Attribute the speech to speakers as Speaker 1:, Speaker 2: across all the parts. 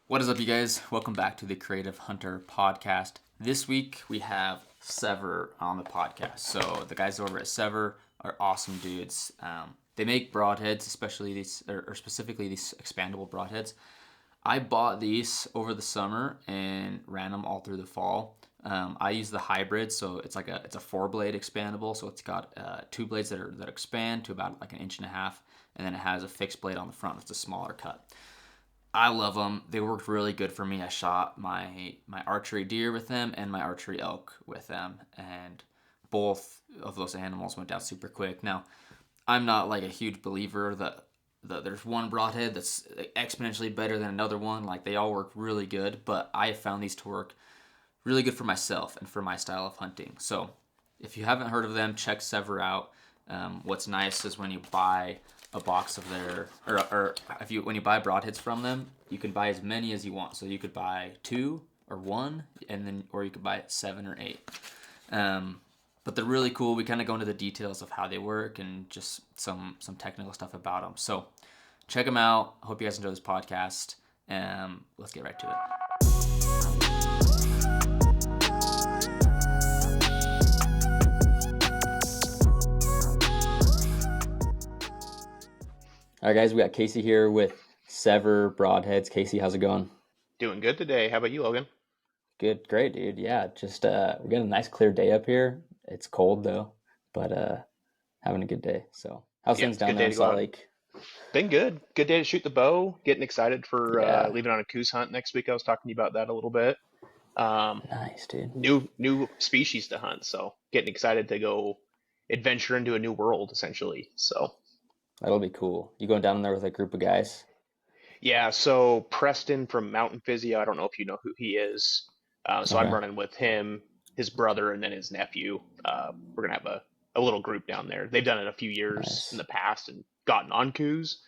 Speaker 1: What is up, you guys? Welcome back to the Creative Hunter podcast. This week we have SEVR on the podcast. So the guys over at SEVR are awesome dudes. They make broadheads, especially these, or specifically these expandable broadheads. I bought these over the summer and ran them all through the fall. I use the hybrid, so it's a 4-blade expandable. So it's got 2 blades that expand to about like 1.5 inches, and then it has a fixed blade on the front that's a smaller cut. I love them. They worked really good for me. I shot my archery deer with them and my archery elk with them, and both of those animals went down super quick. Now, I'm not like a huge believer that there's one broadhead that's exponentially better than another one. Like, they all work really good, but I found these to work really good for myself and for my style of hunting. So if you haven't heard of them, check SEVR out. What's nice is when you buy a box of their, when you buy broadheads from them, you can buy as many as you want. So you could buy 2 or 1, or you could buy 7 or 8. But they're really cool. We kind of go into the details of how they work and just some technical stuff about them. So check them out. I hope you guys enjoy this podcast. Let's get right to it. All right, guys, we got Casey here with SEVR Broadheads. Casey, how's it going?
Speaker 2: Doing good today. How about you, Logan?
Speaker 1: Good, great, dude. Yeah, just we're getting a nice clear day up here. It's cold though, but having a good day. So, how's things
Speaker 2: It's a
Speaker 1: down
Speaker 2: good
Speaker 1: there
Speaker 2: day
Speaker 1: in
Speaker 2: to go
Speaker 1: Salt
Speaker 2: out.
Speaker 1: Lake?
Speaker 2: Been good. Good day to shoot the bow. Getting excited for
Speaker 1: Yeah,
Speaker 2: leaving on a coos hunt next week. I was talking to you about that a little bit. Um,
Speaker 1: nice, dude.
Speaker 2: new species to hunt, so getting excited to go adventure into a new world, essentially. So
Speaker 1: That'll be cool. You going down there with a group of guys?
Speaker 2: yeah, so Preston from Mountain Physio. I don't know if you know who he is. So I'm
Speaker 1: Okay,
Speaker 2: running with him, his brother, and then his nephew. We're gonna have a little group down there. They've done it a few years in
Speaker 1: nice.
Speaker 2: the past and gotten on coos.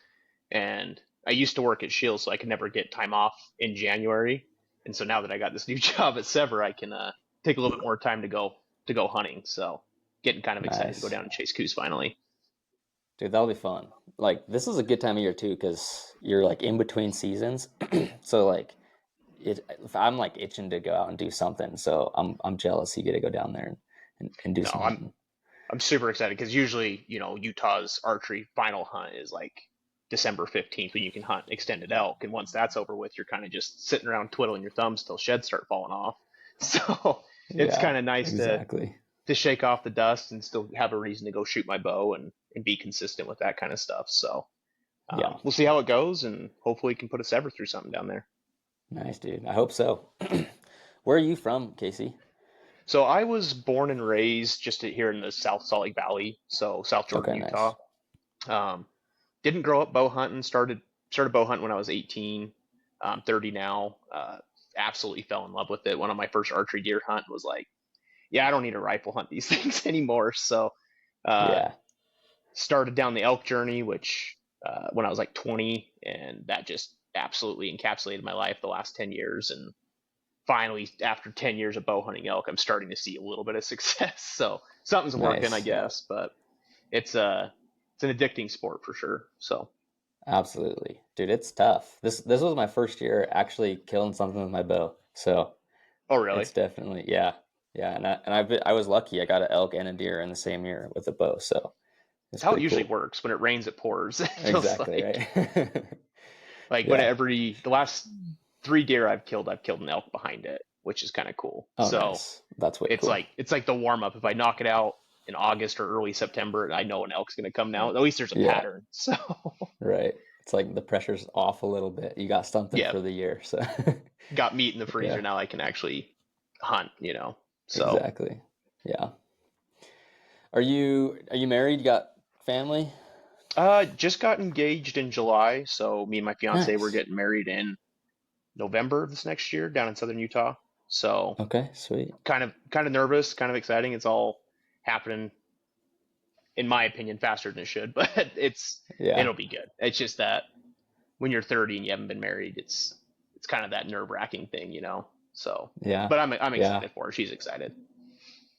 Speaker 2: And I used to work at Shield, so I could never get time off in January. And so now that I got this new job at SEVR, I can take a little bit more time to go hunting. So getting kind of excited to go
Speaker 1: Nice.
Speaker 2: down and chase coos finally.
Speaker 1: Dude, that'll be fun. Like, this is a good time of year too, because you're like in between seasons. So like, if I'm like itching to go out and do something, so I'm jealous you get to go down there and do
Speaker 2: No,
Speaker 1: some
Speaker 2: I'm
Speaker 1: hunting.
Speaker 2: I'm super excited because usually, Utah's archery final hunt is like December 15th when you can hunt extended elk. And once that's over with, you're kind of just sitting around twiddling your thumbs till sheds start falling off. So it's
Speaker 1: Yeah,
Speaker 2: kind of nice
Speaker 1: exactly.
Speaker 2: to shake off the dust and still have a reason to go shoot my bow and be consistent with that kind of stuff. So
Speaker 1: Yeah,
Speaker 2: we'll see how it goes and hopefully can put a sever through something down there.
Speaker 1: nice, dude. I hope so. Where are you from, Casey?
Speaker 2: So I was born and raised just here in the South Salt Lake Valley, so South Jordan,
Speaker 1: Okay,
Speaker 2: Utah.
Speaker 1: nice.
Speaker 2: Um, didn't grow up bow hunting. Started bow hunting when I was 18. 30 now. Absolutely fell in love with it. One of my first archery deer hunt was like, yeah, I don't need to rifle hunt these things anymore. So uh,
Speaker 1: Yeah,
Speaker 2: started down the elk journey, which when I was like 20, and that just absolutely encapsulated my life the last 10 years. And finally, after 10 years of bow hunting elk, I'm starting to see a little bit of success. So something's working, I
Speaker 1: nice.
Speaker 2: guess, but it's an addicting sport for sure. So
Speaker 1: Absolutely. Dude, it's tough. This was my first year actually killing something with my bow. So
Speaker 2: oh really?
Speaker 1: it's definitely, yeah. Yeah, I was lucky. I got an elk and a deer in the same year with a bow, so it's
Speaker 2: It's how it
Speaker 1: pretty
Speaker 2: usually
Speaker 1: cool.
Speaker 2: works. When it rains, it pours. It feels
Speaker 1: Exactly, right?
Speaker 2: like
Speaker 1: Yeah.
Speaker 2: the last 3 deer I've killed an elk behind it, which is kind of cool.
Speaker 1: Oh,
Speaker 2: So
Speaker 1: nice. That's way cool.
Speaker 2: it's like the warm up. If I knock it out in August or early September, I know an elk's going to come now. At least there's a
Speaker 1: Yeah,
Speaker 2: pattern. So
Speaker 1: right. It's like the pressure's off a little bit. You got something
Speaker 2: yeah,
Speaker 1: for the year, so
Speaker 2: got meat in the
Speaker 1: yeah,
Speaker 2: freezer now. I can actually hunt. So
Speaker 1: exactly. Yeah. Are you married? You got family?
Speaker 2: just got engaged in July. So me and my fiance we're
Speaker 1: Nice.
Speaker 2: getting married in November of this next year down in southern Utah. So
Speaker 1: Okay, sweet.
Speaker 2: kind of nervous, kind of exciting. It's all happening, in my opinion, faster than it should, but
Speaker 1: Yeah,
Speaker 2: it'll be good. It's just that when you're 30 and you haven't been married, it's kind of that nerve-wracking thing. So,
Speaker 1: yeah,
Speaker 2: but I'm
Speaker 1: yeah.
Speaker 2: excited for her. She's excited.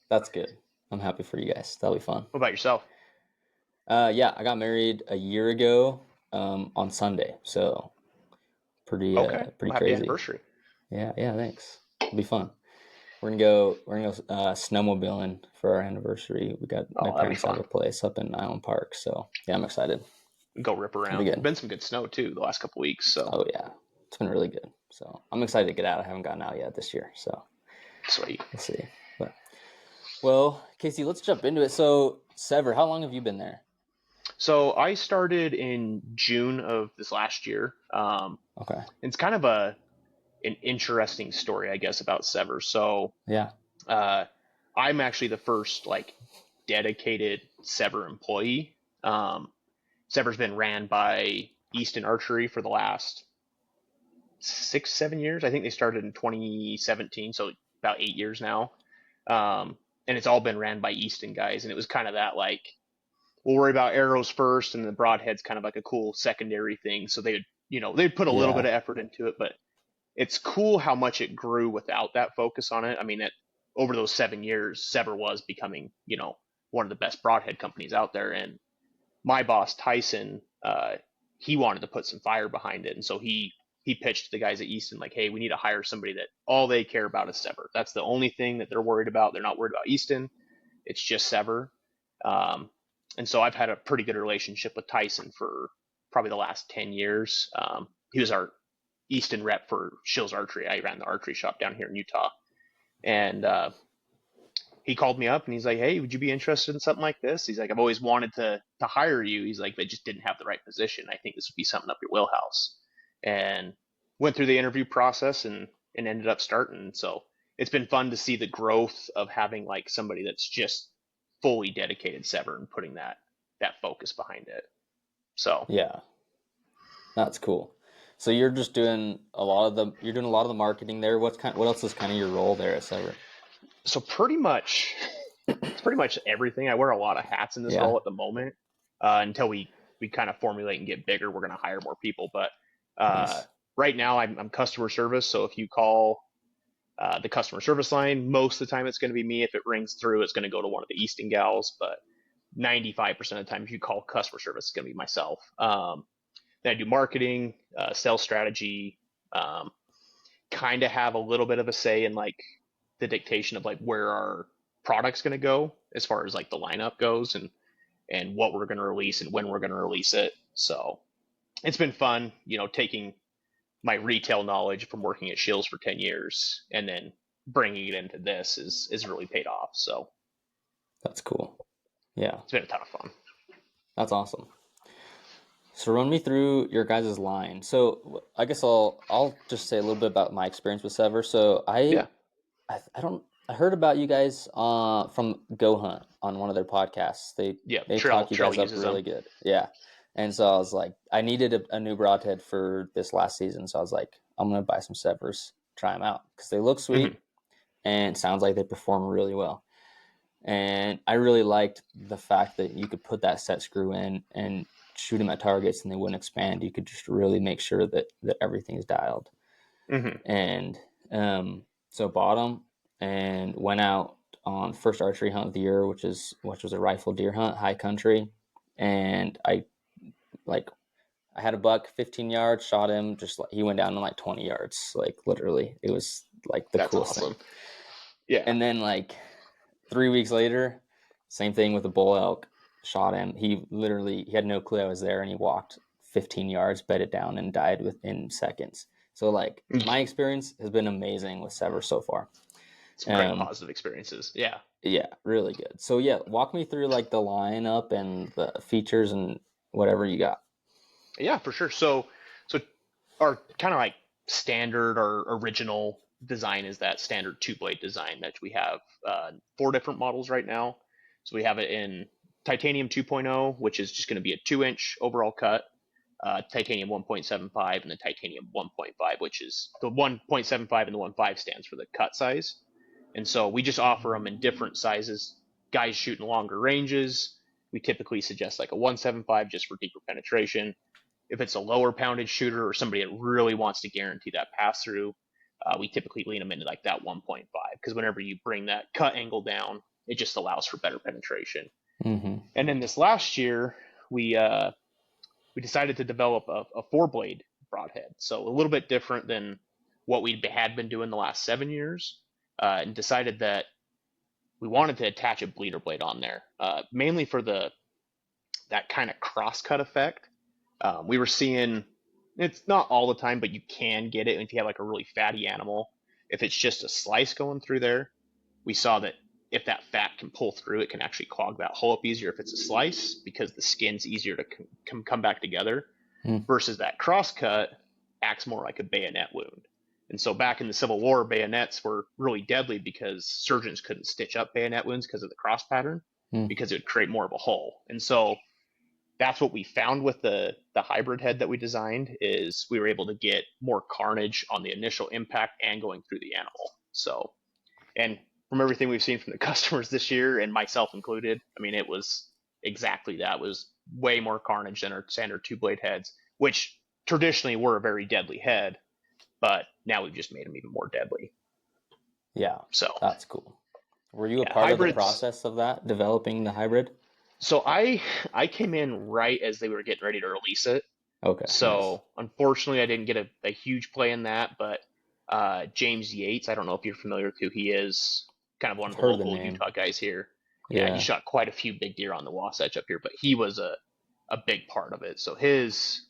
Speaker 1: That's good. I'm happy for you guys. That'll be fun.
Speaker 2: What about yourself?
Speaker 1: Yeah, I got married a year ago, on Sunday, so
Speaker 2: Okay.
Speaker 1: pretty
Speaker 2: Well, happy
Speaker 1: crazy.
Speaker 2: anniversary.
Speaker 1: Yeah, thanks. It'll be fun. We're gonna go snowmobiling for our anniversary. We got my
Speaker 2: Oh, that'll be
Speaker 1: parents have
Speaker 2: fun.
Speaker 1: a place up in Island Park, so yeah, I'm excited.
Speaker 2: Go rip
Speaker 1: It'll
Speaker 2: around.
Speaker 1: be good.
Speaker 2: Been some good snow too the last couple weeks, so
Speaker 1: Oh yeah, it's been really good. So I'm excited to get out. I haven't gotten out yet this year, so
Speaker 2: sweet.
Speaker 1: we'll see. But well, Casey, let's jump into it. So SEVR, how long have you been there?
Speaker 2: So I started in June of this last year.
Speaker 1: Okay.
Speaker 2: It's kind of an interesting story, I guess, about SEVR. So
Speaker 1: Yeah.
Speaker 2: uh, I'm actually the first like dedicated SEVR employee. SEVR's been ran by Easton Archery for the last 6, 7 years. I think they started in 2017, so about 8 years now. And it's all been ran by Easton guys, and it was kind of that like we'll worry about arrows first, and the broadhead's kind of like a cool secondary thing. So they'd put a little bit
Speaker 1: Yeah.
Speaker 2: of effort into it, but it's cool how much it grew without that focus on it. I mean, over those 7 years, SEVR was becoming one of the best broadhead companies out there, and my boss Tyson, he wanted to put some fire behind it, and so he pitched to the guys at Easton like, hey, we need to hire somebody that all they care about is SEVR. That's the only thing that they're worried about. They're not worried about Easton. It's just SEVR. And so I've had a pretty good relationship with Tyson for probably the last 10 years. He was our Easton rep for Shills Archery. I ran the archery shop down here in Utah. And he called me up and he's like, hey, would you be interested in something like this? He's like, I've always wanted to hire you. He's like, but just didn't have the right position. I think this would be something up your wheelhouse. And went through the interview process and ended up starting. So it's been fun to see the growth of having like somebody that's just fully dedicated SEVR and putting that focus behind it. So
Speaker 1: Yeah. That's cool. So you're just doing a lot of the marketing there. What else is kind of your role there at SEVR?
Speaker 2: so pretty much it's pretty much everything. I wear a lot of hats in this
Speaker 1: Yeah.
Speaker 2: role at the moment. Until we kind of formulate and get bigger, we're going to hire more people. But
Speaker 1: Nice.
Speaker 2: right now, I'm customer service. So if you call the customer service line, most of the time it's going to be me. If it rings through, it's going to go to one of the Easton gals. But 95% of the time, if you call customer service, it's going to be myself. Then I do marketing, sales strategy, kind of have a little bit of a say in like the dictation of like where our product's going to go as far as like the lineup goes and what we're going to release and when we're going to release it. So it's been fun, taking my retail knowledge from working at Shields for 10 years and then bringing it into this is really paid off. So
Speaker 1: That's cool. Yeah.
Speaker 2: it's been a ton of fun.
Speaker 1: That's awesome. So run me through your guys' line. So I guess I'll just say a little bit about my experience with SEVR. So
Speaker 2: Yeah.
Speaker 1: I heard about you guys from Go Hunt on one of their podcasts. They
Speaker 2: Trail
Speaker 1: talk you guys up
Speaker 2: uses
Speaker 1: really
Speaker 2: them.
Speaker 1: good. Yeah. And so I was like, I needed a new broadhead for this last season. So I was like, I'm gonna buy some SEVRs, try them out because they look sweet and it sounds like they perform really well. And I really liked the fact that you could put that set screw in and shoot them at targets and they wouldn't expand. You could just really make sure that everything's dialed.
Speaker 2: Mm-hmm.
Speaker 1: And so bought them and went out on first archery hunt of the year, which was a rifle deer hunt, high country. And I had a buck 15 yards, shot him, just like he went down in like 20 yards. Like literally, it was like the
Speaker 2: That's
Speaker 1: coolest
Speaker 2: awesome.
Speaker 1: thing.
Speaker 2: Yeah.
Speaker 1: And then like 3 weeks later, same thing with a bull elk, shot him. He had no clue I was there and he walked 15 yards, bedded down and died within seconds. So like my experience has been amazing with SEVR so far.
Speaker 2: Some great positive experiences. Yeah.
Speaker 1: Yeah, really good. So yeah, walk me through like the lineup and the features and whatever you got.
Speaker 2: Yeah, for sure. So our kind of like standard or original design is that standard 2-blade design that we have 4 different models right now. So we have it in titanium 2.0, which is just going to be a 2-inch overall cut, titanium 1.75, and the titanium 1.5, which is the 1.75 and the 1.5 stands for the cut size. And so we just offer them in different sizes. Guys shooting longer ranges, we typically suggest like a 1.75 just for deeper penetration. If it's a lower poundage shooter or somebody that really wants to guarantee that pass through, we typically lean them into like that 1.5 because whenever you bring that cut angle down, it just allows for better penetration.
Speaker 1: Mm-hmm.
Speaker 2: And then this last year, we decided to develop a 4-blade broadhead. So a little bit different than what we had been doing the last 7 years, and decided that we wanted to attach a bleeder blade on there, mainly for that kind of cross-cut effect. We were seeing, it's not all the time, but you can get it if you have like a really fatty animal. If it's just a slice going through there, we saw that if that fat can pull through, it can actually clog that hole up easier if it's a slice, because the skin's easier to come back together, versus that cross-cut acts more like a bayonet wound. And so back in the Civil War, bayonets were really deadly because surgeons couldn't stitch up bayonet wounds because of the cross pattern, because it would create more of a hole. And so that's what we found with the hybrid head that we designed, is we were able to get more carnage on the initial impact and going through the animal. So, and from everything we've seen from the customers this year, and myself included, I mean, it was exactly that. It was way more carnage than our standard 2-blade heads, which traditionally were a very deadly head, but now we've just made them even more deadly.
Speaker 1: Yeah,
Speaker 2: so
Speaker 1: that's cool. Were you a part of the process of that, developing the hybrid?
Speaker 2: So I came in right as they were getting ready to release it.
Speaker 1: Okay.
Speaker 2: So unfortunately, I didn't get a huge play in that, but James Yates, I don't know if you're familiar with who he is, kind of one of the local Utah guys here. Yeah, he shot quite a few big deer on the Wasatch up here, but he was a big part of it. So his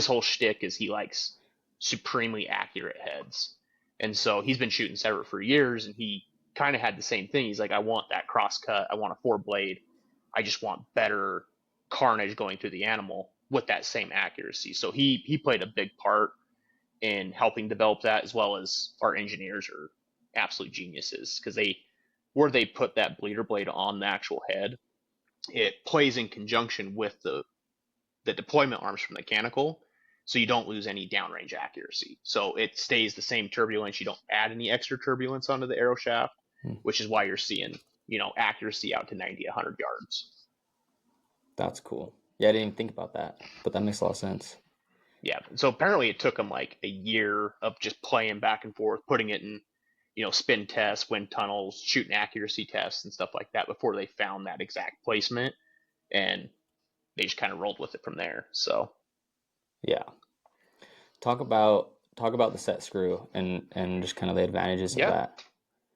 Speaker 2: whole shtick is he likes supremely accurate heads. And so he's been shooting SEVR for years, and he kind of had the same thing. He's like, I want that cross cut, I want a 4-blade. I just want better carnage going through the animal with that same accuracy. So he played a big part in helping develop that, as well as our engineers are absolute geniuses, because where they put that bleeder blade on the actual head, it plays in conjunction with the deployment arms from the mechanical, so you don't lose any downrange accuracy. So it stays the same turbulence. You don't add any extra turbulence onto the arrow shaft, which is why you're seeing, accuracy out to 90, 100 yards.
Speaker 1: That's cool. Yeah, I didn't even think about that, but that makes a lot of sense.
Speaker 2: Yeah. So apparently it took them like a year of just playing back and forth, putting it in, spin tests, wind tunnels, shooting accuracy tests and stuff like that before they found that exact placement, and they just kind of rolled with it from there. So
Speaker 1: yeah. Talk about the set screw and just kind of the advantages of that.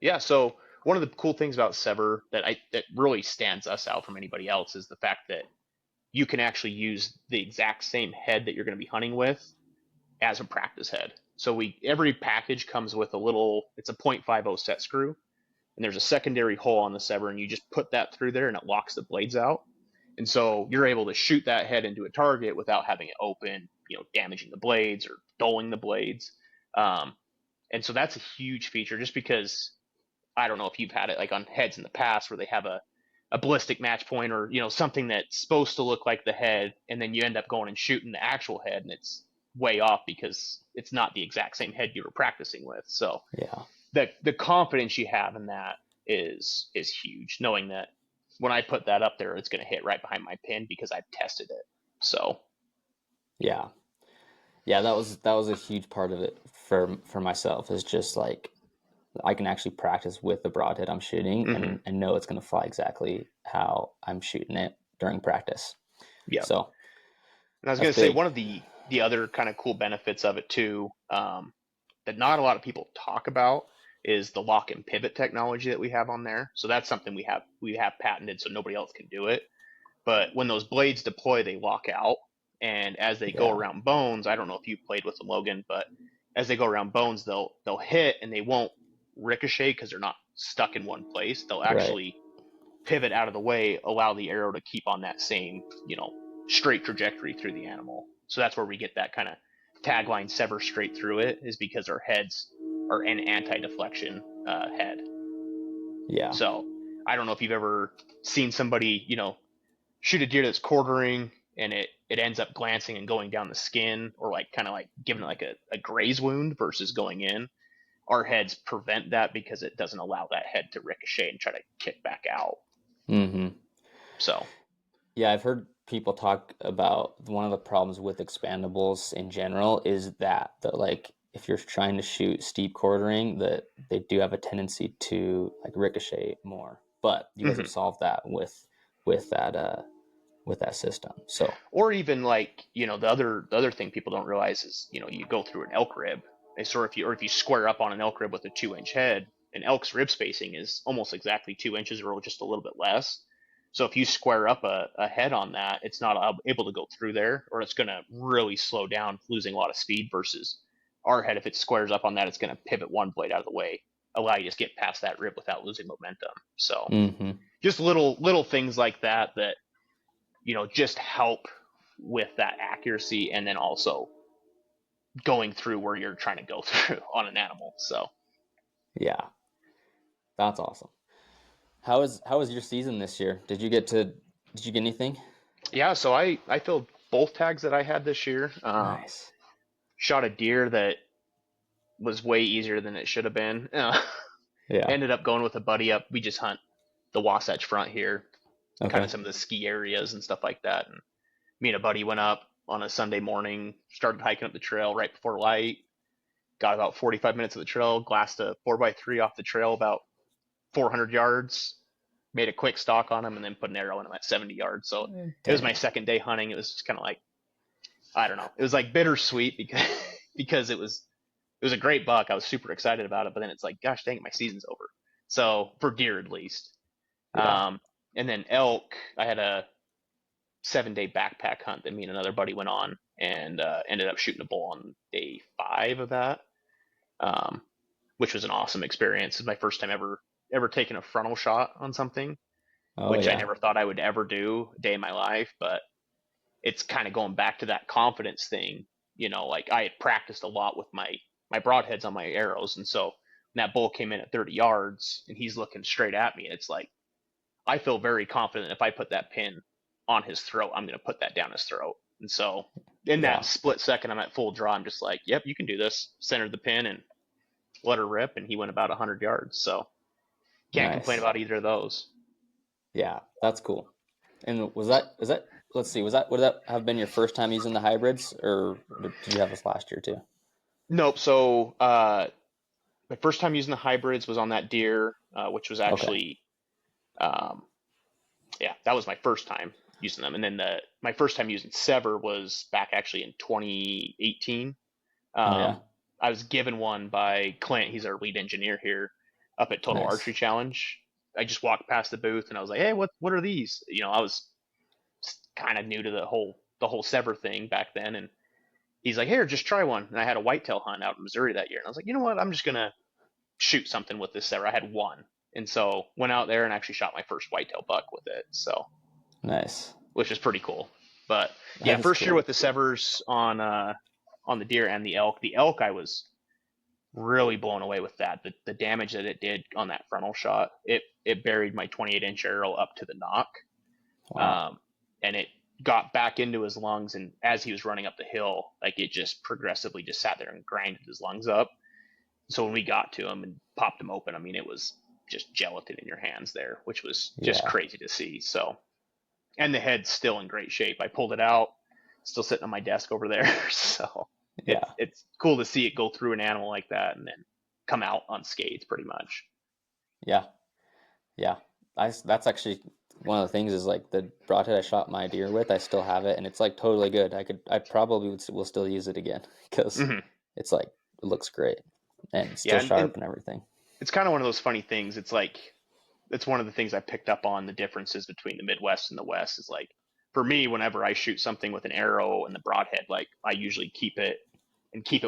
Speaker 2: Yeah. So one of the cool things about SEVR that really stands us out from anybody else is the fact that you can actually use the exact same head that you're going to be hunting with as a practice head. So every package comes with it's a 0.50 set screw, and there's a secondary hole on the SEVR, and you just put that through there and it locks the blades out. And so you're able to shoot that head into a target without having it open, damaging the blades or dulling the blades. And so that's a huge feature, just because I don't know if you've had it like on heads in the past where they have a ballistic match point, or something that's supposed to look like the head, and then you end up going and shooting the actual head and it's way off because it's not the exact same head you were practicing with. So yeah, the confidence you have in that is huge, knowing that when I put that up there, it's going to hit right behind my pin because I've tested it. So
Speaker 1: yeah, that was a huge part of it for myself, is just like I can actually practice with the broadhead I'm shooting and know it's going to fly exactly how I'm shooting it during practice.
Speaker 2: Yeah.
Speaker 1: So,
Speaker 2: and I was going to say, one of the other kind of cool benefits of it too, that not a lot of people talk about, is the lock and pivot technology that we have on there. So that's something we have patented, so nobody else can do it. But when those blades deploy, they lock out, and as they go around bones, I don't know if you played with them, Logan, but as they go around bones, they'll hit and they won't ricochet because they're not stuck in one place. They'll actually pivot out of the way, allow the arrow to keep on that same, straight trajectory through the animal. So that's where we get that kind of tagline, SEVR straight through it, is because our heads are an anti-deflection head.
Speaker 1: Yeah.
Speaker 2: So I don't know if you've ever seen somebody, shoot a deer that's quartering and it ends up glancing and going down the skin, or like kind of like giving it like a graze wound versus going in. Our heads prevent that because it doesn't allow that head to ricochet and try to kick back out. So
Speaker 1: yeah, I've heard people talk about one of the problems with expandables in general is that like if you're trying to shoot steep quartering, that they do have a tendency to like ricochet more. But you guys have solved that with that with that system. So
Speaker 2: Or even like, the other thing people don't realize is, you go through an elk rib. And so if you square up on an elk rib with a 2-inch head, an elk's rib spacing is almost exactly 2 inches or just a little bit less. So if you square up a head on that, it's not able to go through there, or it's going to really slow down, losing a lot of speed, versus our head, if it squares up on that, it's going to pivot one blade out of the way, allow you to just get past that rib without losing momentum. So
Speaker 1: hmm
Speaker 2: just little things like that just help with that accuracy, and then also going through where you're trying to go through on an animal. So
Speaker 1: yeah, that's awesome. How was your season this year? Did you get anything?
Speaker 2: yeah, so I filled both tags that I had this year.
Speaker 1: Nice.
Speaker 2: Shot a deer that was way easier than it should have been.
Speaker 1: Yeah.
Speaker 2: Ended up going with a buddy up. We just hunt the Wasatch Front here, kind
Speaker 1: Okay.
Speaker 2: of some of the ski areas and stuff like that. And me and a buddy went up on a Sunday morning, started hiking up the trail right before light, got about 45 minutes of the trail, glassed a 4x3 off the trail about 400 yards, made a quick stalk on him, and then put an arrow in him at 70 yards. So it was my
Speaker 1: Dang.
Speaker 2: second day hunting. It was just kind of like, I don't know. It was like bittersweet because because it was a great buck. I was super excited about it, but then it's like, gosh dang it, my season's over. So for deer at least.
Speaker 1: Yeah.
Speaker 2: And then elk, I had a 7-day backpack hunt that me and another buddy went on, and ended up shooting a bull on day 5 of that, um, which was an awesome experience. It's my first time ever taking a frontal shot on something,
Speaker 1: Oh
Speaker 2: which I
Speaker 1: yeah.
Speaker 2: never thought I would ever do a day in my life. But it's kind of going back to that confidence thing. Like I had practiced a lot with my broadheads on my arrows, and so when that bull came in at 30 yards and he's looking straight at me, and it's like I feel very confident if I put that pin on his throat, I'm going to put that down his throat. And so in that
Speaker 1: Yeah.
Speaker 2: split second, I'm at full draw. I'm just like, yep, you can do this. Centered the pin and let her rip, and he went about 100 yards. So can't complain
Speaker 1: Nice.
Speaker 2: about either of those.
Speaker 1: Yeah, that's cool. And is that let's see, would that have been your first time using the hybrids, or did you have this last year too?
Speaker 2: Nope. So my first time using the hybrids was on that deer, which was
Speaker 1: Okay.
Speaker 2: actually, um, yeah, that was my first time using them. And then my first time using SEVR was back actually in 2018.
Speaker 1: Oh yeah.
Speaker 2: Um, I was given one by Clint. He's our lead engineer here up at Total
Speaker 1: Nice.
Speaker 2: Archery Challenge. I just walked past the booth and I was like, "Hey, what are these?" I was kind of new to the whole SEVR thing back then, and he's like, "Here, just try one." And I had a whitetail hunt out in Missouri that year, and I was like, "You know what? I'm just gonna shoot something with this SEVR." I had one, and so went out there and actually shot my first whitetail buck with it. So,
Speaker 1: Nice.
Speaker 2: which is pretty cool. But yeah,
Speaker 1: That is
Speaker 2: first year
Speaker 1: cool.
Speaker 2: with the SEVRs on the deer and the elk. The elk, I was really blown away with that. The damage that it did on that frontal shot, it buried my 28-inch arrow up to the nock,
Speaker 1: Wow.
Speaker 2: um, and it got back into his lungs. And as he was running up the hill, like it just progressively just sat there and grinded his lungs up. So when we got to him and popped him open, I mean, it was just gelatin in your hands there, which was just
Speaker 1: Yeah.
Speaker 2: crazy to see. So, and the head's still in great shape. I pulled it out, still sitting on my desk over there. So
Speaker 1: Yeah.
Speaker 2: it's cool to see it go through an animal like that and then come out unscathed pretty much.
Speaker 1: Yeah. Yeah. That's actually one of the things is like the broadhead I shot my deer with, I still have it and it's like totally good. I probably will still use it again because
Speaker 2: Hmm.
Speaker 1: it's like it looks great and
Speaker 2: Yeah,
Speaker 1: still
Speaker 2: and
Speaker 1: sharp and everything.
Speaker 2: it's kind of one of those funny things. It's like it's one of the things I picked up on, the differences between the Midwest and the West is like, for me, whenever I shoot something with an arrow and the broadhead, like I usually keep it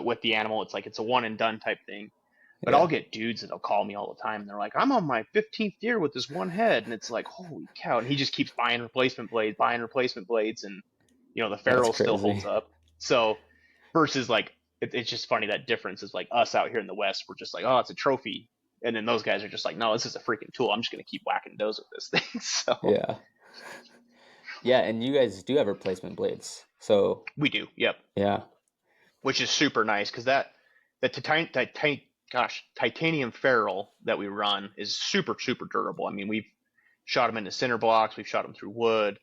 Speaker 2: with the animal. It's like it's a one and done type thing. But I'll
Speaker 1: Yeah.
Speaker 2: get dudes that'll call me all the time and they're like, I'm on my 15th deer with this one head. And it's like, holy cow. And he just keeps buying replacement blades. And, the
Speaker 1: That's
Speaker 2: ferrule still
Speaker 1: crazy.
Speaker 2: holds up. So, versus like, it's just funny that difference is like us out here in the West, we're just like, oh, it's a trophy. And then those guys are just like, no, this is a freaking tool. I'm just going to keep whacking does with this thing. So,
Speaker 1: Yeah. Yeah, and you guys do have replacement blades. So,
Speaker 2: we do. Yep.
Speaker 1: yeah.
Speaker 2: Which is super nice because the titanium ferrule that we run is super, super durable. I mean, we've shot them into cinder blocks, we've shot them through wood,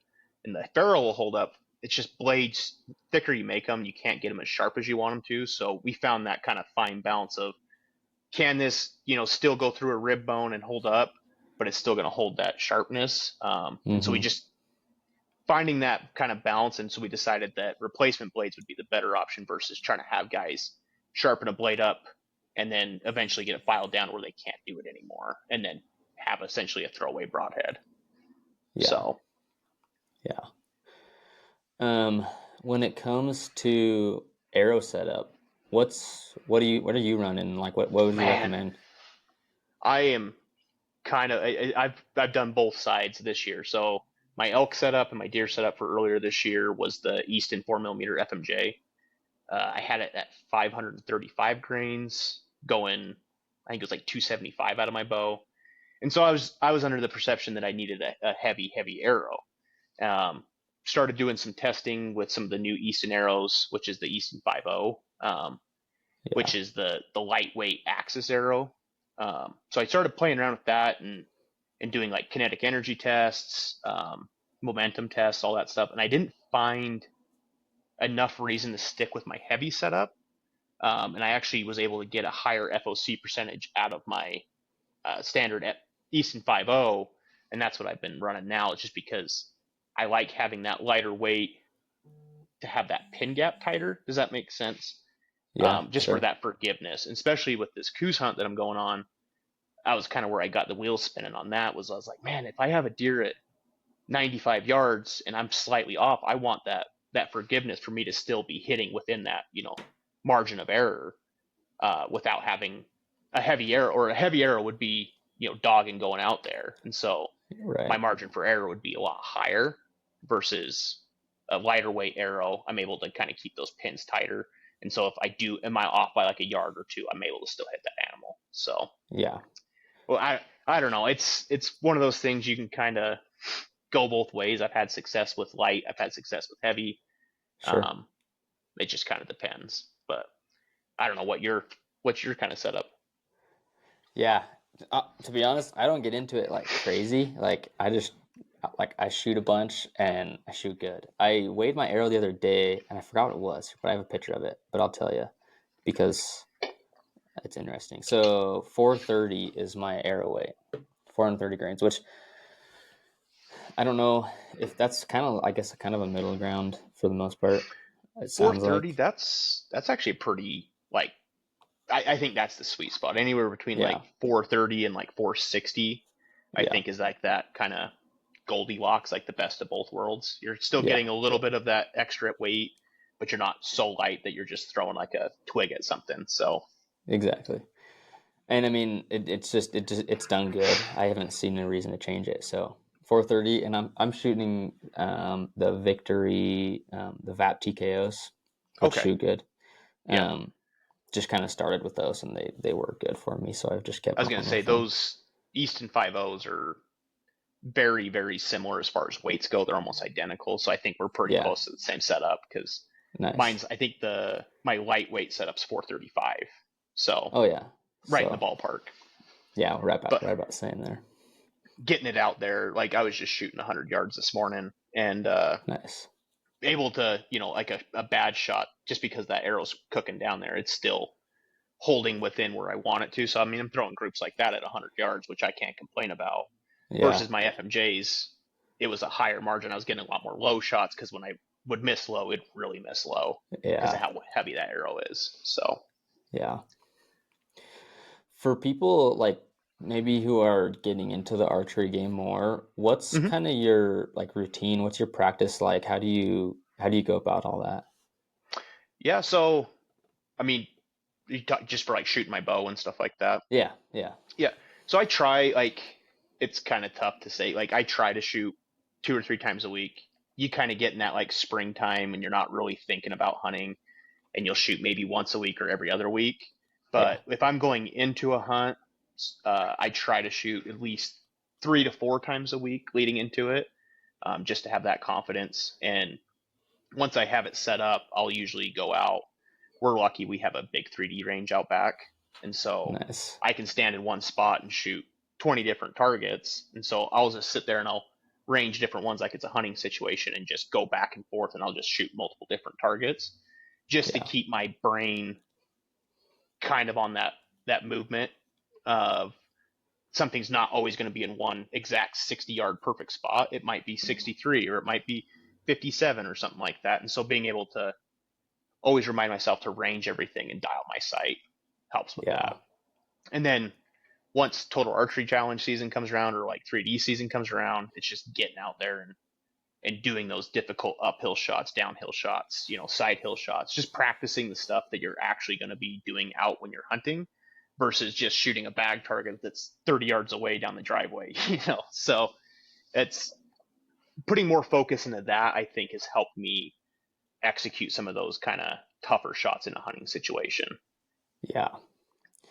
Speaker 2: and the ferrule will hold up. It's just blades, thicker you make them, you can't get them as sharp as you want them to. So we found that kind of fine balance of, can this, still go through a rib bone and hold up, but it's still going to hold that sharpness. And so we
Speaker 1: Mm-hmm.
Speaker 2: just finding that kind of balance. And so we decided that replacement blades would be the better option versus trying to have guys sharpen a blade up and then eventually get it filed down where they can't do it anymore, and then have essentially a throwaway broadhead.
Speaker 1: Yeah.
Speaker 2: So,
Speaker 1: yeah. When it comes to arrow setup, what are you running? Like, what would you recommend?
Speaker 2: I am kind of I've done both sides this year. So my elk setup and my deer setup for earlier this year was the Easton 4mm FMJ. I had it at 535 grains, going, I think it was like 275 out of my bow, and so I was under the perception that I needed a heavy arrow. Started doing some testing with some of the new Easton arrows, which is the Easton 5.0, which is the lightweight axis arrow. So I started playing around with that and doing like kinetic energy tests, momentum tests, all that stuff, and I didn't find enough reason to stick with my heavy setup. And I actually was able to get a higher FOC percentage out of my standard Easton 5.0, and that's what I've been running now. It's just because I like having that lighter weight to have that pin gap tighter. Does that make sense?
Speaker 1: Yeah,
Speaker 2: just
Speaker 1: sure.
Speaker 2: for that forgiveness, and especially with this coos hunt that I'm going on. I was kind of where I got the wheels spinning on that. Was I was like, man, if I have a deer at 95 yards and I'm slightly off, I want that forgiveness for me to still be hitting within that, margin of error, without having a heavy arrow. Or a heavy arrow would be, dogging going out there, and so my margin for error would be a lot higher versus a lighter weight arrow. I'm able to kind of keep those pins tighter, and so if am I off by like a yard or two, I'm able to still hit that animal. So
Speaker 1: yeah.
Speaker 2: well, I don't know. It's one of those things you can kind of go both ways. I've had success with light. I've had success with heavy.
Speaker 1: Sure.
Speaker 2: It just kind of depends. But I don't know what's your kind of setup.
Speaker 1: Yeah. To be honest, I don't get into it like crazy. Like I shoot a bunch and I shoot good. I weighed my arrow the other day and I forgot what it was, but I have a picture of it. But I'll tell you because it's interesting. So 430 is my arrow weight, 430 grains, which I don't know if that's kind of, I guess, kind of a middle ground for the most part. It sounds
Speaker 2: 430.
Speaker 1: like.
Speaker 2: That's actually pretty, like, I think that's the sweet spot. Anywhere between
Speaker 1: Yeah.
Speaker 2: like 430 and like 460, I
Speaker 1: Yeah.
Speaker 2: think is like that kind of Goldilocks, like the best of both worlds. You're still
Speaker 1: Yeah.
Speaker 2: getting a little bit of that extra weight, but you're not so light that you're just throwing like a twig at something. So
Speaker 1: Exactly. And I mean, it's done good. I haven't seen a reason to change it. So 430, and I'm shooting the Victory, the VAP TKOs, which
Speaker 2: okay,
Speaker 1: shoot good.
Speaker 2: yeah.
Speaker 1: Just kind of started with those, and they work good for me. So I've just kept
Speaker 2: I was gonna
Speaker 1: going
Speaker 2: say
Speaker 1: with them.
Speaker 2: those Easton 5.0s are very, very similar as far as weights go. They're almost identical. So I think we're pretty
Speaker 1: Yeah,
Speaker 2: close to the same setup, because
Speaker 1: nice.
Speaker 2: I think my lightweight setup's 435. So
Speaker 1: Oh yeah.
Speaker 2: right in the
Speaker 1: So
Speaker 2: ballpark.
Speaker 1: yeah,
Speaker 2: But
Speaker 1: right about the same there.
Speaker 2: getting it out there, like I was just shooting 100 yards this morning, and
Speaker 1: Nice.
Speaker 2: able to, like a bad shot, just because that arrow's cooking down there, it's still holding within where I want it to. So I mean, I'm throwing groups like that at 100 yards, which I can't complain about.
Speaker 1: Yeah.
Speaker 2: Versus my FMJs, it was a higher margin. I was getting a lot more low shots, because when I would miss low, it'd really miss low because of
Speaker 1: Yeah.
Speaker 2: how heavy that arrow is. So
Speaker 1: Yeah. For people like maybe who are getting into the archery game more, what's
Speaker 2: mhm.
Speaker 1: kind of your like routine? What's your practice like? How do you go about all that?
Speaker 2: Yeah, so I mean, you talk, just for like shooting my bow and stuff like that.
Speaker 1: Yeah, yeah,
Speaker 2: Yeah. So I try, like, it's kind of tough to say. Like, I try to shoot 2 or 3 times a week. You kind of get in that like springtime and you're not really thinking about hunting, and you'll shoot maybe once a week or every other week.
Speaker 1: yeah.
Speaker 2: But if I'm going into a hunt, I try to shoot at least 3 to 4 times a week leading into it, just to have that confidence. And once I have it set up, I'll usually go out. We're lucky we have a big 3D range out back, and so
Speaker 1: Nice.
Speaker 2: I can stand in one spot and shoot 20 different targets. And so I'll just sit there and I'll range different ones like it's a hunting situation, and just go back and forth, and I'll just shoot multiple different targets, just to
Speaker 1: Yeah,
Speaker 2: keep my brain kind of on that movement of something's not always going to be in one exact 60-yard perfect spot. It might be 63, or it might be 57 or something like that. And so being able to always remind myself to range everything and dial my sight helps with
Speaker 1: Yeah.
Speaker 2: that. And then once total archery challenge season comes around, or like 3D season comes around, it's just getting out there and doing those difficult uphill shots, downhill shots, side hill shots, just practicing the stuff that you're actually going to be doing out when you're hunting versus just shooting a bag target that's 30 yards away down the driveway, So it's putting more focus into that, I think, has helped me execute some of those kind of tougher shots in a hunting situation.
Speaker 1: Yeah.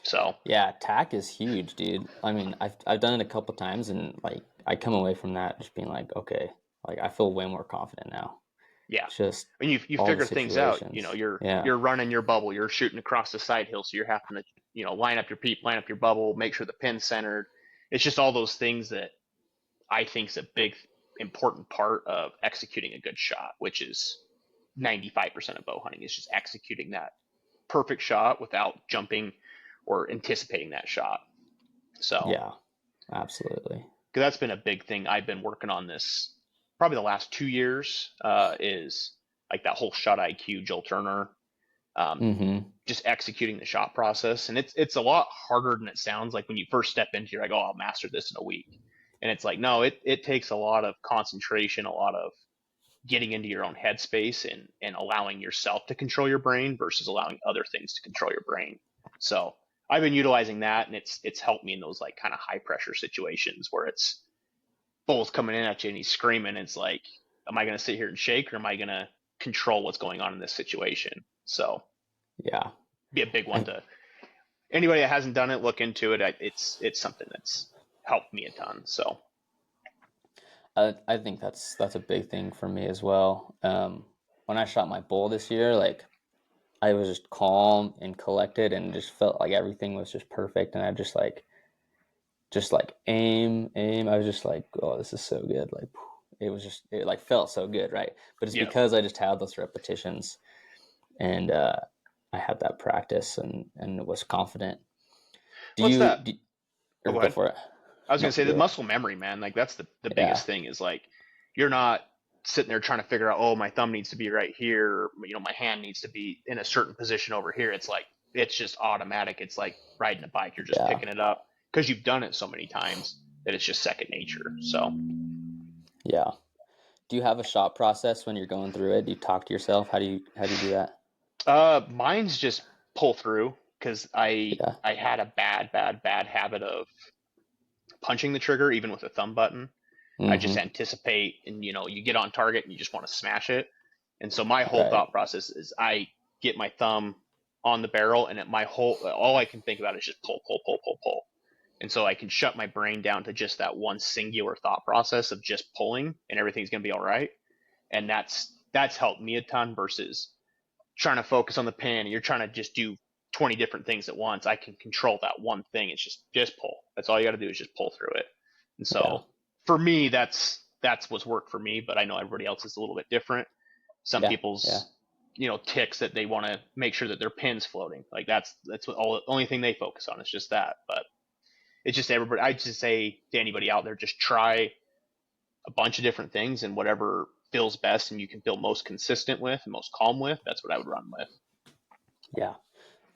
Speaker 2: So
Speaker 1: Yeah, tack is huge, dude. I mean, I've done it a couple times, and like I come away from that just being like, okay, like I feel way more confident now.
Speaker 2: yeah,
Speaker 1: Just
Speaker 2: when you
Speaker 1: all the
Speaker 2: figure things out,
Speaker 1: situations.
Speaker 2: you're
Speaker 1: Yeah.
Speaker 2: you're running your bubble, you're shooting across the side hill, so you're having to line up your peep, line up your bubble, make sure the pin's centered. It's just all those things that I think is a big important part of executing a good shot, which is 95% of bow hunting is just executing that perfect shot without jumping or anticipating that shot. So
Speaker 1: Yeah, absolutely.
Speaker 2: because that's been a big thing I've been working on this probably the last 2 years, is like that whole shot IQ, Joel Turner, um,
Speaker 1: Mm-hmm.
Speaker 2: just executing the shot process. And it's a lot harder than it sounds like when you first step into it. You're like, oh, I'll master this in a week. And it's like, no, it takes a lot of concentration, a lot of getting into your own headspace and allowing yourself to control your brain versus allowing other things to control your brain. So I've been utilizing that, and it's helped me in those like kind of high pressure situations where it's bull's coming in at you and he's screaming. It's like, am I going to sit here and shake, or am I going to control what's going on in this situation? So
Speaker 1: Yeah.
Speaker 2: be a big one
Speaker 1: I,
Speaker 2: to anybody that hasn't done it. Look into it. It's something that's helped me a ton. So
Speaker 1: I think that's a big thing for me as well. When I shot my bull this year, like I was just calm and collected and just felt like everything was just perfect, and I just like aim. I was just like, oh, this is so good. Like it like felt so good, right? But it's
Speaker 2: yeah,
Speaker 1: because I just had those repetitions, and I had that practice and was confident. Do
Speaker 2: what's
Speaker 1: you,
Speaker 2: that?
Speaker 1: do,
Speaker 2: Oh,
Speaker 1: or
Speaker 2: go
Speaker 1: go
Speaker 2: ahead.
Speaker 1: for it?
Speaker 2: I was
Speaker 1: No,
Speaker 2: gonna say the
Speaker 1: do it.
Speaker 2: muscle memory, man. Like that's the
Speaker 1: Yeah,
Speaker 2: biggest thing is like you're not sitting there trying to figure out, oh, my thumb needs to be right here, or, my hand needs to be in a certain position over here. It's like it's just automatic. It's like riding a bike. You're just
Speaker 1: yeah,
Speaker 2: picking it up because you've done it so many times that it's just second nature. So
Speaker 1: yeah. Do you have a shot process when you're going through it? Do you talk to yourself? How do you do that?
Speaker 2: mine's just pull through because I
Speaker 1: Yeah.
Speaker 2: I had a bad habit of punching the trigger even with a thumb button. I just
Speaker 1: Mm-hmm.
Speaker 2: anticipate, and you get on target and you just want to smash it. And so my whole
Speaker 1: Right.
Speaker 2: thought process is I get my thumb on the barrel, and my whole all I can think about is just pull, pull, pull, pull, pull. And so I can shut my brain down to just that one singular thought process of just pulling, and everything's gonna be all right. And that's helped me a ton versus trying to focus on the pin. And you're trying to just do 20 different things at once. I can control that one thing. It's just pull. That's all you got to do is just pull through it. And
Speaker 1: Yeah.
Speaker 2: so for me, that's what's worked for me. But I know everybody else is a little bit different. Some
Speaker 1: Yeah. Yeah.
Speaker 2: people's ticks that they want to make sure that their pin's floating. Like that's what only thing they focus on is just that. But it's just everybody. I just say to anybody out there, just try a bunch of different things, and whatever feels best and you can feel most consistent with and most calm with, that's what I would run with.
Speaker 1: Yeah.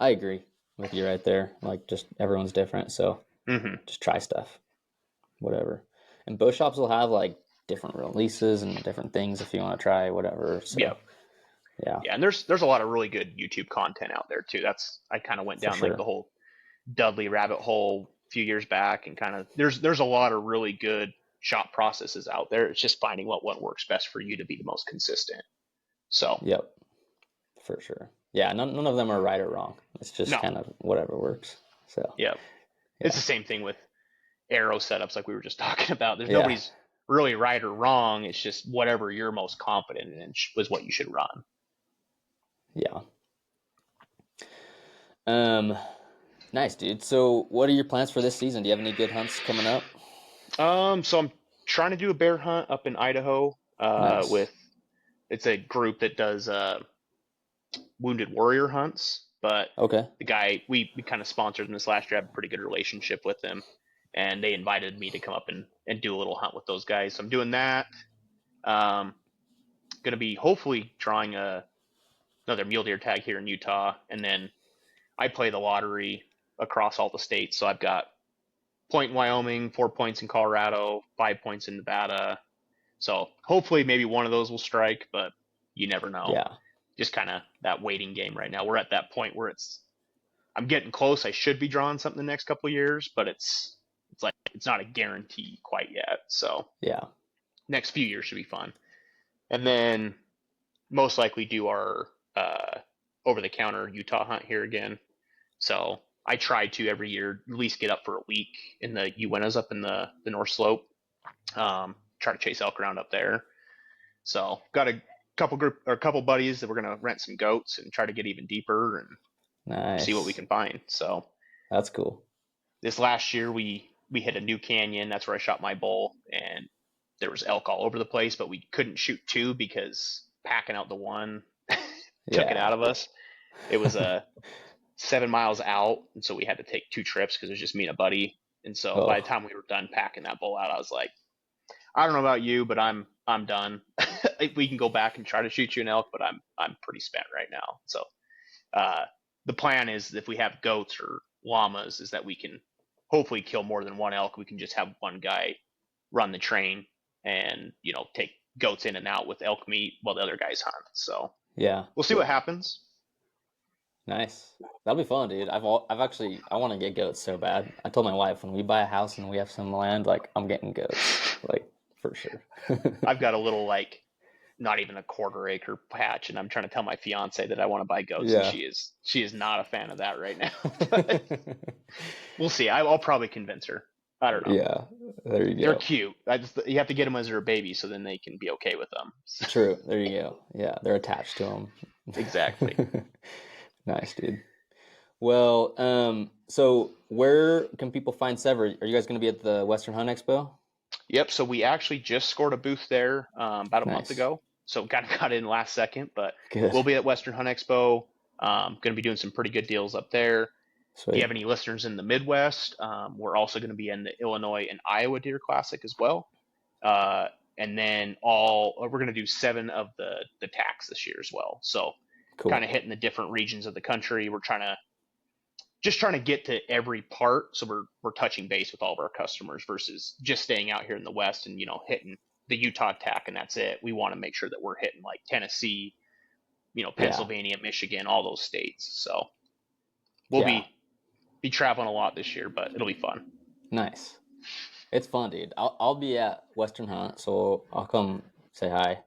Speaker 1: I agree with you right there. Like, just everyone's different, so
Speaker 2: Mm-hmm.
Speaker 1: just try stuff, whatever. And bow shops will have like different releases and different things if you want to try whatever.
Speaker 2: Yeah,
Speaker 1: So yeah,
Speaker 2: yeah, and there's a lot of really good YouTube content out there too. That's I kind of went
Speaker 1: for
Speaker 2: down like
Speaker 1: sure.
Speaker 2: the whole Dudley rabbit hole a few years back, and kind of there's a lot of really good shop processes out there. It's just finding what works best for you to be the most consistent. So
Speaker 1: Yep, for sure. Yeah, none of them are right or wrong. It's just
Speaker 2: no,
Speaker 1: kind of whatever works. So
Speaker 2: yeah, it's
Speaker 1: yeah,
Speaker 2: the same thing with arrow setups like we were just talking about. There's
Speaker 1: yeah,
Speaker 2: nobody's really right or wrong. It's just whatever you're most confident in was what you should run.
Speaker 1: yeah. Um, nice, dude. So what are your plans for this season? Do you have any good hunts coming up?
Speaker 2: So I'm trying to do a bear hunt up in Idaho.
Speaker 1: Nice.
Speaker 2: With it's a group that does wounded warrior hunts, but
Speaker 1: Okay.
Speaker 2: the guy we kind of sponsored him this last year. I have a pretty good relationship with him, and they invited me to come up and do a little hunt with those guys. So I'm doing that. Um, going to be hopefully drawing another mule deer tag here in Utah. And then I play the lottery across all the states. So I've got point in Wyoming, 4 points in Colorado, 5 points in Nevada. So hopefully maybe one of those will strike, but you never know.
Speaker 1: Yeah.
Speaker 2: Just kind of that waiting game right now. We're at that point where I'm getting close. I should be drawing something the next couple of years, but it's like it's not a guarantee quite yet. So
Speaker 1: yeah,
Speaker 2: next few years should be fun. And then most likely do our over-the-counter Utah hunt here again. So I try to every year at least get up for a week in the Uintas up in the North Slope. Try to chase elk around up there. So got a couple buddies that we're gonna rent some goats and try to get even deeper and see what we can find. So
Speaker 1: that's cool.
Speaker 2: This last year we hit a new canyon. That's where I shot my bull, and there was elk all over the place, but we couldn't shoot two because packing out the one took it out of us. It was 7 miles out, and so we had to take 2 trips because it was just me and a buddy. And so by the time we were done packing that bull out, I was like, I don't know about you, but I'm done. We can go back and try to shoot you an elk, but I'm pretty spent right now. So the plan is if we have goats or llamas, is that we can hopefully kill more than one elk. We can just have one guy run the train and take goats in and out with elk meat while the other guys hunt. So
Speaker 1: yeah,
Speaker 2: we'll see what happens.
Speaker 1: Nice. That'll be fun, dude. I want to get goats so bad. I told my wife when we buy a house and we have some land, like I'm getting goats, like for sure.
Speaker 2: I've got a little not even a quarter acre patch, and I'm trying to tell my fiance that I want to buy goats, and she is not a fan of that right now. But we'll see. I'll probably convince her. I don't know.
Speaker 1: Yeah, there you go.
Speaker 2: They're cute. You have to get them as they're a baby, so then they can be okay with them.
Speaker 1: True. There you go. Yeah, they're attached to them.
Speaker 2: Exactly.
Speaker 1: Nice, dude. Well, so where can people find SEVR? Are you guys going to be at the Western Hunt Expo?
Speaker 2: Yep. So we actually just scored a booth there about a month ago. So got in last second, but we'll be at Western Hunt Expo. Going to be doing some pretty good deals up there. Sweet. If you have any listeners in the Midwest, we're also going to be in the Illinois and Iowa Deer Classic as well. And then we're going to do 7 of the TACs this year as well. So kind of hitting the different regions of the country. We're trying to get to every part. So we're touching base with all of our customers versus just staying out here in the West and, hitting the Utah TAC and that's it. We want to make sure that we're hitting like Tennessee, Pennsylvania, Michigan, all those states. So we'll be traveling a lot this year, but it'll be fun.
Speaker 1: Nice. It's fun, dude. I'll be at Western Hunt, so I'll come say hi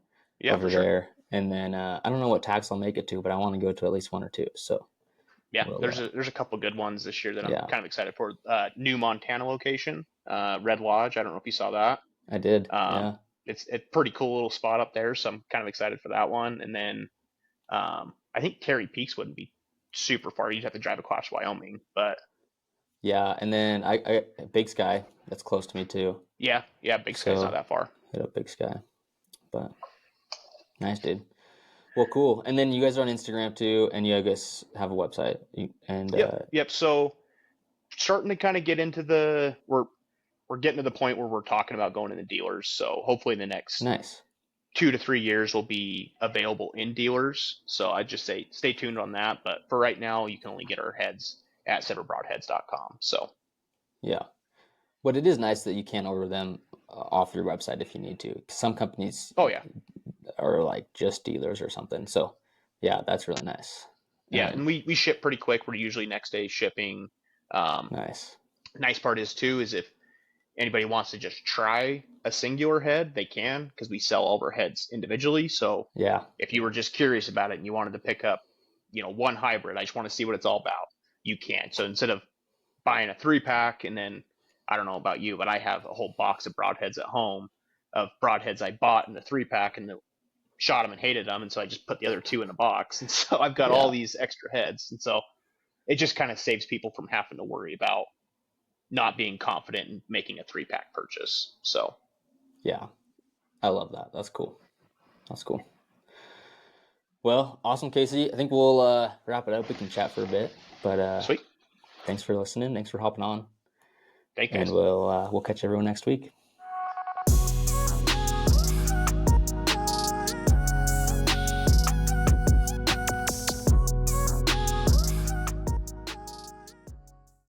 Speaker 1: over there. And then I don't know what tax I'll make it to, but I want to go to at least 1 or 2. So
Speaker 2: there's a couple good ones this year that I'm kind of excited for. New Montana location, Red Lodge. I don't know if you saw that.
Speaker 1: I did.
Speaker 2: It's a pretty cool little spot up there, so I'm kind of excited for that one. And then I think Terry Peaks wouldn't be super far. You'd have to drive across Wyoming, but
Speaker 1: and then I Big Sky, that's close to me too.
Speaker 2: Yeah, Big Sky's not that far.
Speaker 1: Hit up Big Sky, but nice, dude. Well, cool. And then you guys are on Instagram too, and you guys have a website.
Speaker 2: Yep. So starting to kind of get into we're getting to the point where we're talking about going into dealers. So hopefully in the next 2 to 3 years will be available in dealers. So I just say stay tuned on that. But for right now, you can only get our heads at SEVRBroadheads.com. So
Speaker 1: yeah, but it is nice that you can order them off your website if you need to. Some companies are like just dealers or something. So yeah, that's really nice.
Speaker 2: Yeah, and we ship pretty quick. We're usually next day shipping. Nice part is if anybody wants to just try a singular head, they can, because we sell all of our heads individually. So if you were just curious about it and you wanted to pick up, one hybrid, I just want to see what it's all about, you can. So instead of buying a 3-pack and then, I don't know about you, but I have a whole box of broadheads at home of broadheads I bought in the 3-pack and shot them and hated them. And so I just put the other 2 in a box. And so I've got all these extra heads. And so it just kind of saves people from having to worry about not being confident in making a 3-pack purchase. So
Speaker 1: yeah, I love that. That's cool. Well, awesome, Casey. I think we'll wrap it up. We can chat for a bit, but
Speaker 2: sweet.
Speaker 1: Thanks for listening. Thanks for hopping on.
Speaker 2: Thank you.
Speaker 1: And we'll catch everyone next week.